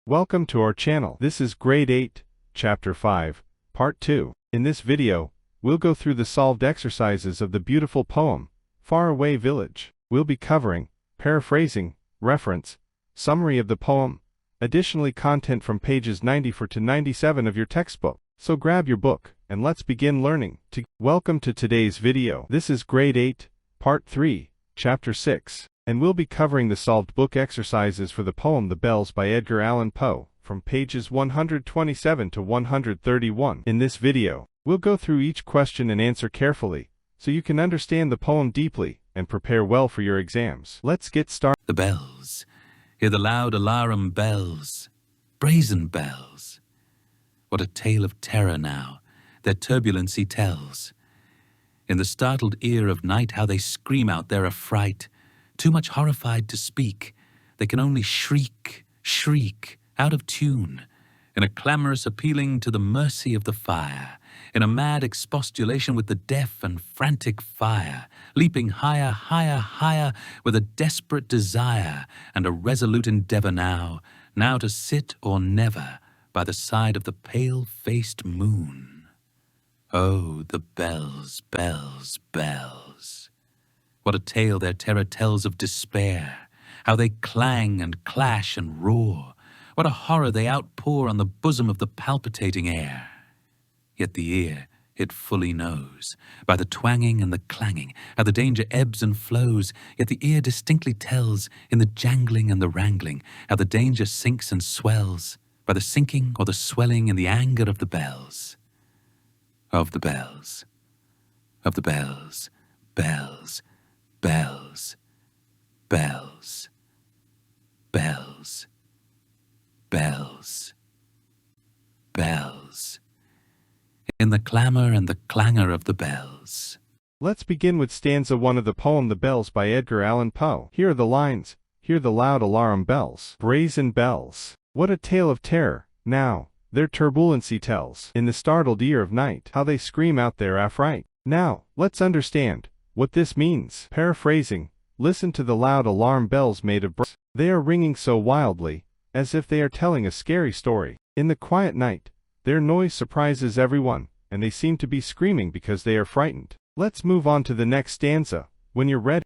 Welcome to our channel. This is Grade 8, Chapter 5, Part 2. In this video, we'll go through the solved exercises of the beautiful poem, Far Away Village. We'll be covering, paraphrasing, reference, summary of the poem, additionally content from pages 94 to 97 of your textbook. So grab your book, and let's begin learning. Welcome to today's video. This is Grade 8, Part 3, Chapter 6. And we'll be covering the solved book exercises for the poem The Bells by Edgar Allan Poe, from pages 127 to 131. In this video, we'll go through each question and answer carefully, so you can understand the poem deeply and prepare well for your exams. Let's get started. The bells, hear the loud alarum bells, brazen bells. What a tale of terror now, their turbulency tells. In the startled ear of night how they scream out their affright. Too much horrified to speak, they can only shriek, shriek, out of tune, in a clamorous appealing to the mercy of the fire, in a mad expostulation with the deaf and frantic fire, leaping higher, higher, higher, with a desperate desire and a resolute endeavor now to sit or never by the side of the pale-faced moon. Oh, the bells, bells, bells! What a tale their terror tells of despair, how they clang and clash and roar, what a horror they outpour on the bosom of the palpitating air. Yet the ear, it fully knows, by the twanging and the clanging, how the danger ebbs and flows, yet the ear distinctly tells, in the jangling and the wrangling, how the danger sinks and swells, by the sinking or the swelling in the anger of the bells. Of the bells, of the bells, bells, bells, bells, bells, bells, bells, in the clamor and the clangor of the bells. Let's begin with stanza 1 of the poem The Bells by Edgar Allan Poe. Here are the lines. Hear the loud alarum bells, brazen bells. What a tale of terror, now, their turbulency tells. In the startled ear of night, how they scream out their affright. Now, let's understand what this means. Paraphrasing, listen to the loud alarm bells made of brass. They are ringing so wildly, as if they are telling a scary story. In the quiet night, their noise surprises everyone, and they seem to be screaming because they are frightened. Let's move on to the next stanza, when you're ready.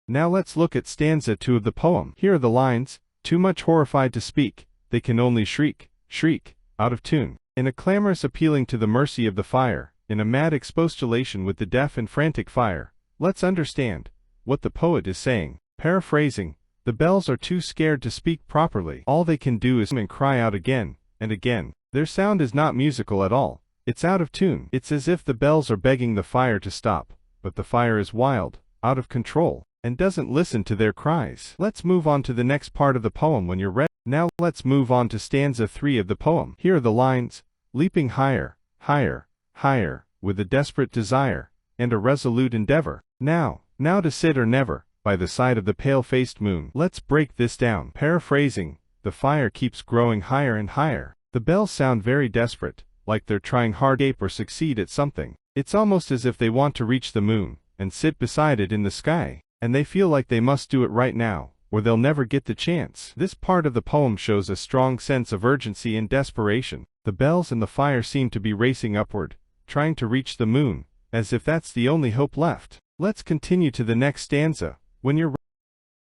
Now let's look at stanza 2 of the poem. Here are the lines. Too much horrified to speak, they can only shriek, shriek, out of tune. In a clamorous appealing to the mercy of the fire, in a mad expostulation with the deaf and frantic fire, let's understand what the poet is saying. Paraphrasing, the bells are too scared to speak properly. All they can do is and cry out again and again. Their sound is not musical at all. It's out of tune. It's as if the bells are begging the fire to stop, but the fire is wild, out of control, and doesn't listen to their cries. Let's move on to the next part of the poem when you're ready. Now let's move on to stanza 3 of the poem. Here are the lines. Leaping higher, higher, higher, with a desperate desire, and a resolute endeavor. Now to sit or never, by the side of the pale-faced moon. Let's break this down. Paraphrasing, the fire keeps growing higher and higher. The bells sound very desperate, like they're trying hard to escape or succeed at something. It's almost as if they want to reach the moon, and sit beside it in the sky, and they feel like they must do it right now, or they'll never get the chance. This part of the poem shows a strong sense of urgency and desperation. The bells and the fire seem to be racing upward, trying to reach the moon, as if that's the only hope left. Let's continue to the next stanza, when you're ready.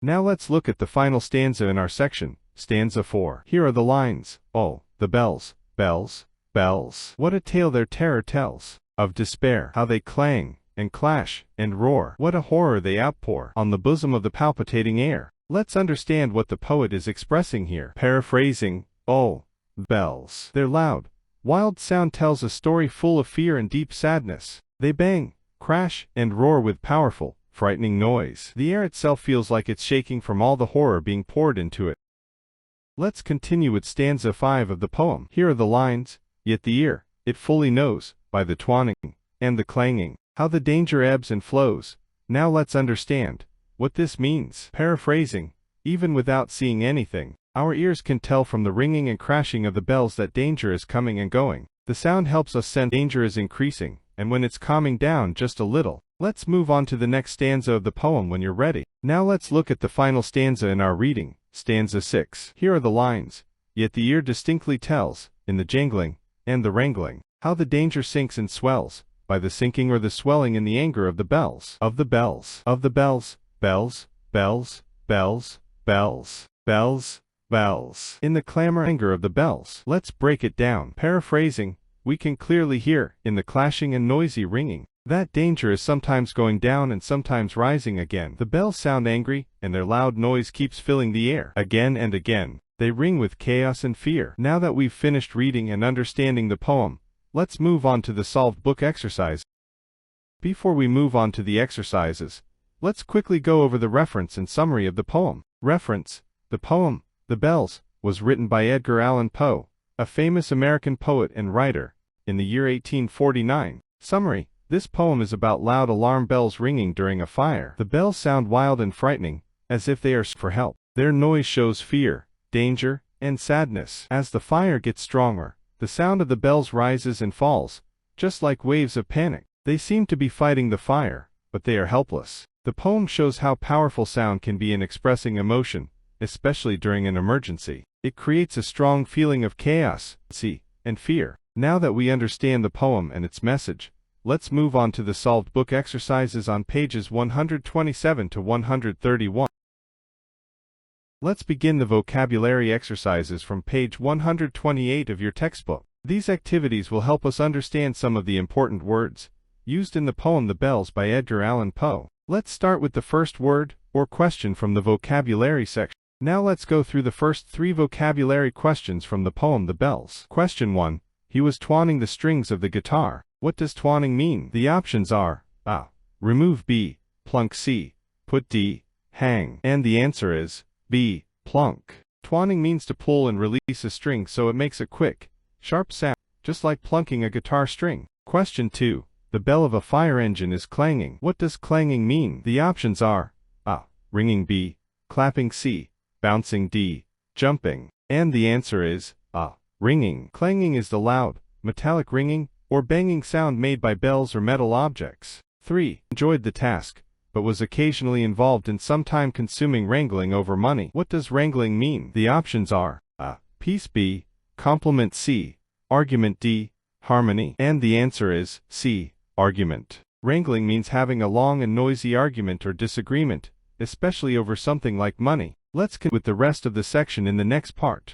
Now let's look at the final stanza in our section, stanza 4. Here are the lines. Oh, the bells, bells, bells. What a tale their terror tells, of despair, how they clang, and clash, and roar. What a horror they outpour on the bosom of the palpitating air. Let's understand what the poet is expressing here. Paraphrasing, oh, bells. Their loud, wild sound tells a story full of fear and deep sadness. They bang, crash, and roar with powerful, frightening noise. The air itself feels like it's shaking from all the horror being poured into it. Let's continue with stanza 5 of the poem. Here are the lines. Yet the ear, it fully knows, by the twanging and the clanging, how the danger ebbs and flows. Now let's understand what this means. Paraphrasing, even without seeing anything, our ears can tell from the ringing and crashing of the bells that danger is coming and going. The sound helps us sense danger is increasing, and when it's calming down just a little. Let's move on to the next stanza of the poem when you're ready. Now let's look at the final stanza in our reading, stanza 6. Here are the lines. yet the ear distinctly tells, in the jangling, and the wrangling, how the danger sinks and swells, by the sinking or the swelling in the anger of the bells. Of the bells. Of the bells. Bells, bells, bells, bells, bells, bells. In the clamor and anger of the bells. Let's break it down. Paraphrasing, we can clearly hear, in the clashing and noisy ringing, that danger is sometimes going down and sometimes rising again. The bells sound angry, and their loud noise keeps filling the air. Again and again, they ring with chaos and fear. Now that we've finished reading and understanding the poem, let's move on to the solved book exercise. Before we move on to the exercises, let's quickly go over the reference and summary of the poem. Reference: the poem, The Bells, was written by Edgar Allan Poe, a famous American poet and writer, in the year 1849. Summary: this poem is about loud alarm bells ringing during a fire. The bells sound wild and frightening, as if they are for help. Their noise shows fear, danger, and sadness. As the fire gets stronger, the sound of the bells rises and falls, just like waves of panic. They seem to be fighting the fire, but they are helpless. The poem shows how powerful sound can be in expressing emotion, especially during an emergency. It creates a strong feeling of chaos, and fear. Now that we understand the poem and its message, let's move on to the solved book exercises on pages 127 to 131. Let's begin the vocabulary exercises from page 128 of your textbook. These activities will help us understand some of the important words used in the poem The Bells by Edgar Allan Poe. Let's start with the first word, or question from the vocabulary section. Now let's go through the first 3 vocabulary questions from the poem The Bells. Question 1. He was twaning the strings of the guitar. What does twaning mean? The options are A. Remove B, plunk C, put D, hang. And the answer is B. Plunk. Twaning means to pull and release a string so it makes a quick, sharp sound, just like plunking a guitar string. Question 2. The bell of a fire engine is clanging. What does clanging mean? The options are A. Ringing B, clapping C, bouncing D, jumping. And the answer is A. Ringing. Clanging is the loud, metallic ringing, or banging sound made by bells or metal objects. 3. Enjoyed the task, but was occasionally involved in some time-consuming wrangling over money. What does wrangling mean? The options are A. Peace B, compliment C, argument D, harmony. And the answer is C. Argument. Wrangling means having a long and noisy argument or disagreement, especially over something like money. Let's continue with the rest of the section in the next part.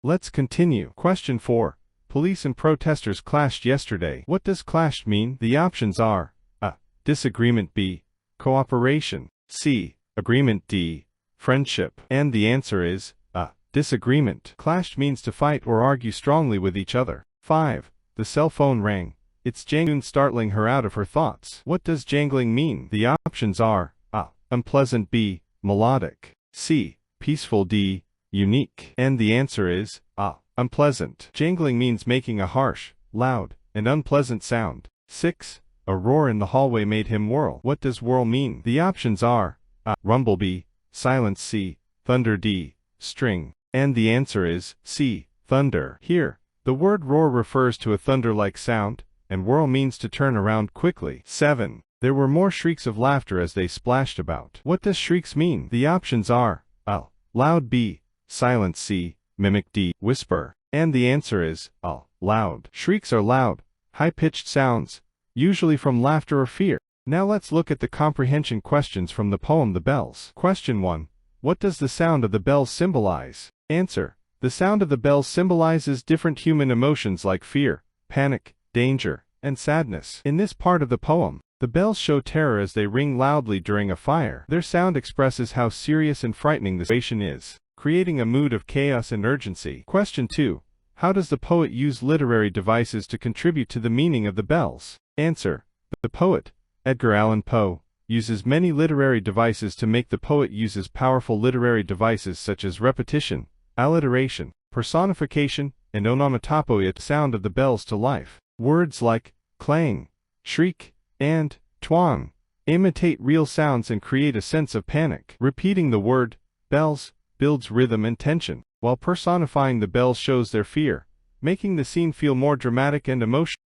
Let's continue. Question 4. Police and protesters clashed yesterday. What does clashed mean? The options are A. Disagreement B, cooperation, C. Agreement D, friendship. And the answer is A. Disagreement. Clashed means to fight or argue strongly with each other. 5. The cell phone rang. It's jangling, startling her out of her thoughts. What does jangling mean? The options are A. Unpleasant B, melodic, C. Peaceful D, unique. And the answer is A. Unpleasant. Jangling means making a harsh, loud, and unpleasant sound. 6. A roar in the hallway made him whirl. What does whirl mean? The options are A. Rumble B, silence C, thunder D, string. And the answer is C. Thunder. Here, the word roar refers to a thunder-like sound, and whirl means to turn around quickly. 7. There were more shrieks of laughter as they splashed about. What does shrieks mean? The options are A. Loud B, silent C, mimic D, whisper. And the answer is A. Loud. Shrieks are loud, high-pitched sounds, usually from laughter or fear. Now let's look at the comprehension questions from the poem The Bells. Question 1. What does the sound of the bells symbolize? Answer. The sound of the bells symbolizes different human emotions like fear, panic, danger, and sadness. In this part of the poem, the bells show terror as they ring loudly during a fire. Their sound expresses how serious and frightening the situation is, creating a mood of chaos and urgency. Question 2. How does the poet use literary devices to contribute to the meaning of the bells? Answer. The poet, Edgar Allan Poe, uses many literary devices to make. The poet uses powerful literary devices such as repetition, alliteration, personification, and onomatopoeia to sound of the bells to life. Words like clang, shriek, and twang imitate real sounds and create a sense of panic. Repeating the word bells builds rhythm and tension, while personifying the bells shows their fear, making the scene feel more dramatic and emotional.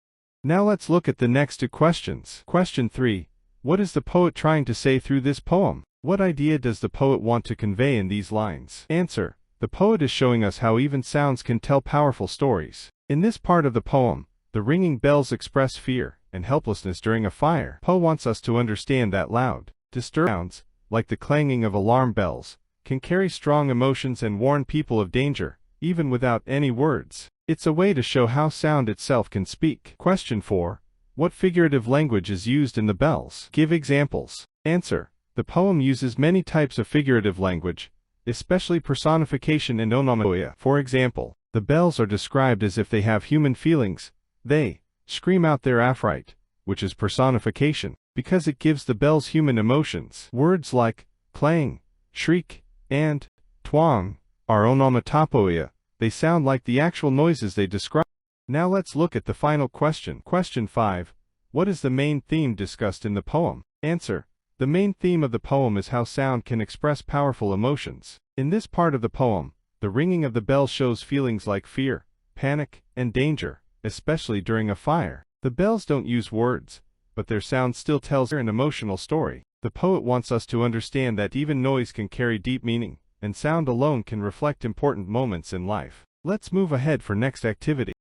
Now let's look at the next 2 questions. Question 3. What is the poet trying to say through this poem? What idea does the poet want to convey in these lines? Answer. the poet is showing us how even sounds can tell powerful stories. In this part of the poem, the ringing bells express fear and helplessness during a fire. Poe wants us to understand that loud, disturbing sounds, like the clanging of alarm bells, can carry strong emotions and warn people of danger, even without any words. It's a way to show how sound itself can speak. Question 4. What figurative language is used in the bells? Give examples. Answer. The poem uses many types of figurative language, especially personification and onomatopoeia. For example, the bells are described as if they have human feelings. They scream out their affright, which is personification, because it gives the bells human emotions. Words like clang, shriek, and twang are onomatopoeia. They sound like the actual noises they describe. Now let's look at the final question. Question 5. What is the main theme discussed in the poem? Answer. The main theme of the poem is how sound can express powerful emotions. In this part of the poem, the ringing of the bell shows feelings like fear, panic, and danger, especially during a fire. The bells don't use words, but their sound still tells an emotional story. The poet wants us to understand that even noise can carry deep meaning, and sound alone can reflect important moments in life. Let's move ahead for next activity.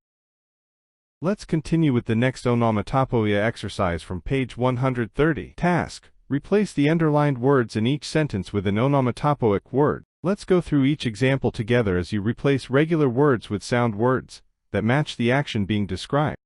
Let's continue with the next onomatopoeia exercise from page 130. Task: replace the underlined words in each sentence with an onomatopoeic word. Let's go through each example together as you replace regular words with sound words that match the action being described.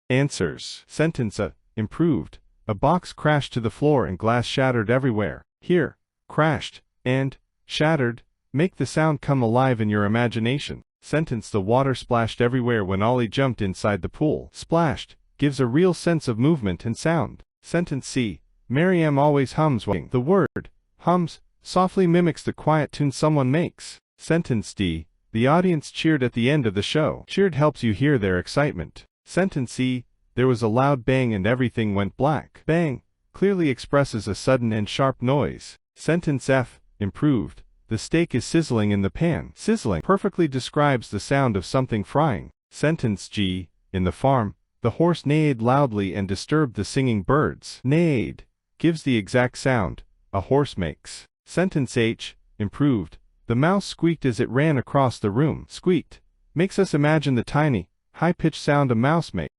Answers. Sentence A. Improved. A box crashed to the floor and glass shattered everywhere. Here, crashed and shattered make the sound come alive in your imagination. Sentence: the water splashed everywhere when Ollie jumped inside the pool. Splashed gives a real sense of movement and sound. Sentence C. Maryam always hums while the word hums softly mimics the quiet tune someone makes. Sentence D. The audience cheered at the end of the show. Cheered helps you hear their excitement. Sentence E. There was a loud bang and everything went black. Bang clearly expresses a sudden and sharp noise. Sentence F. Improved. The steak is sizzling in the pan. Sizzling perfectly describes the sound of something frying. Sentence G. In the farm, the horse neighed loudly and disturbed the singing birds. Neighed gives the exact sound a horse makes. Sentence H. Improved. The mouse squeaked as it ran across the room. Squeaked makes us imagine the tiny, high-pitched sound a mouse makes.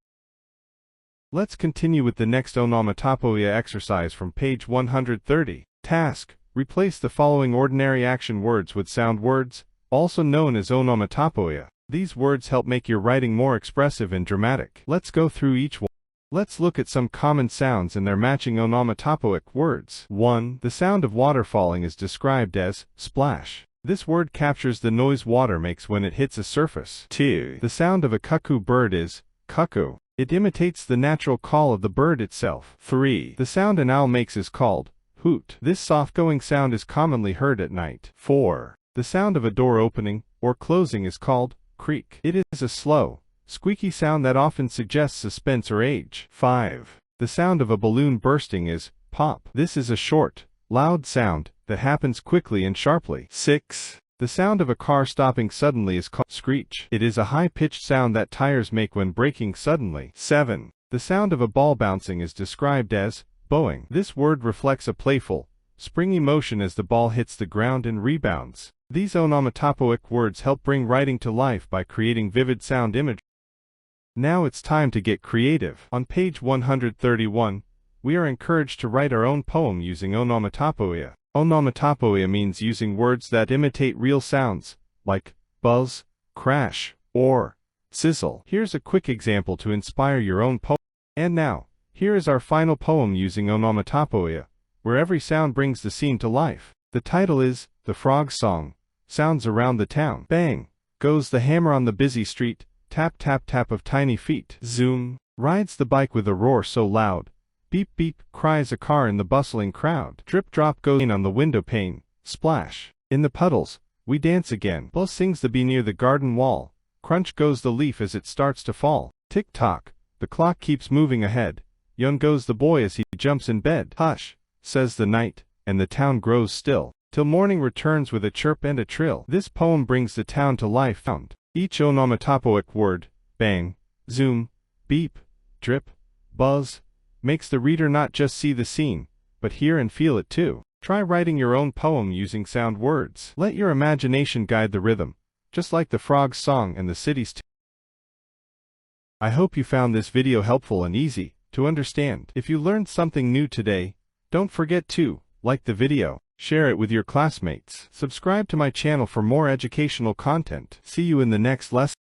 Let's continue with the next onomatopoeia exercise from page 130. Task: replace the following ordinary action words with sound words, also known as onomatopoeia. These words help make your writing more expressive and dramatic. Let's go through each one. Let's look at some common sounds and their matching onomatopoeic words. 1. The sound of water falling is described as splash. This word captures the noise water makes when it hits a surface. 2. The sound of a cuckoo bird is cuckoo. It imitates the natural call of the bird itself. 3. The sound an owl makes is called hoot. This soft-going sound is commonly heard at night. 4. The sound of a door opening or closing is called creak. It is a slow, squeaky sound that often suggests suspense or age. 5. The sound of a balloon bursting is pop. This is a short, loud sound that happens quickly and sharply. 6. The sound of a car stopping suddenly is called screech. It is a high-pitched sound that tires make when braking suddenly. 7. The sound of a ball bouncing is described as bowing. This word reflects a playful, springy motion as the ball hits the ground and rebounds. These onomatopoeic words help bring writing to life by creating vivid sound imagery. Now it's time to get creative. On page 131, we are encouraged to write our own poem using onomatopoeia. Onomatopoeia means using words that imitate real sounds, like buzz, crash, or sizzle. Here's a quick example to inspire your own poem. And now, here is our final poem using onomatopoeia, where every sound brings the scene to life. The title is The Frog's Song. Sounds around the town. Bang goes the hammer on the busy street. Tap tap tap of tiny feet. Zoom rides the bike with a roar so loud. Beep beep cries a car in the bustling crowd. Drip drop goes on the window pane. Splash in the puddles we dance again. Buzz sings the bee near the garden wall. Crunch goes the leaf as it starts to fall. Tick tock, the clock keeps moving ahead. Young goes the boy as he jumps in bed. Hush, says the night, and the town grows still, till morning returns with a chirp and a trill. This poem brings the town to life. Found. Each onomatopoeic word, bang, zoom, beep, drip, buzz, makes the reader not just see the scene, but hear and feel it too. Try writing your own poem using sound words. Let your imagination guide the rhythm, just like the frog's song and the city's tune. I hope you found this video helpful and easy to understand. If you learned something new today, don't forget to like the video, share it with your classmates, subscribe to my channel for more educational content. See you in the next lesson.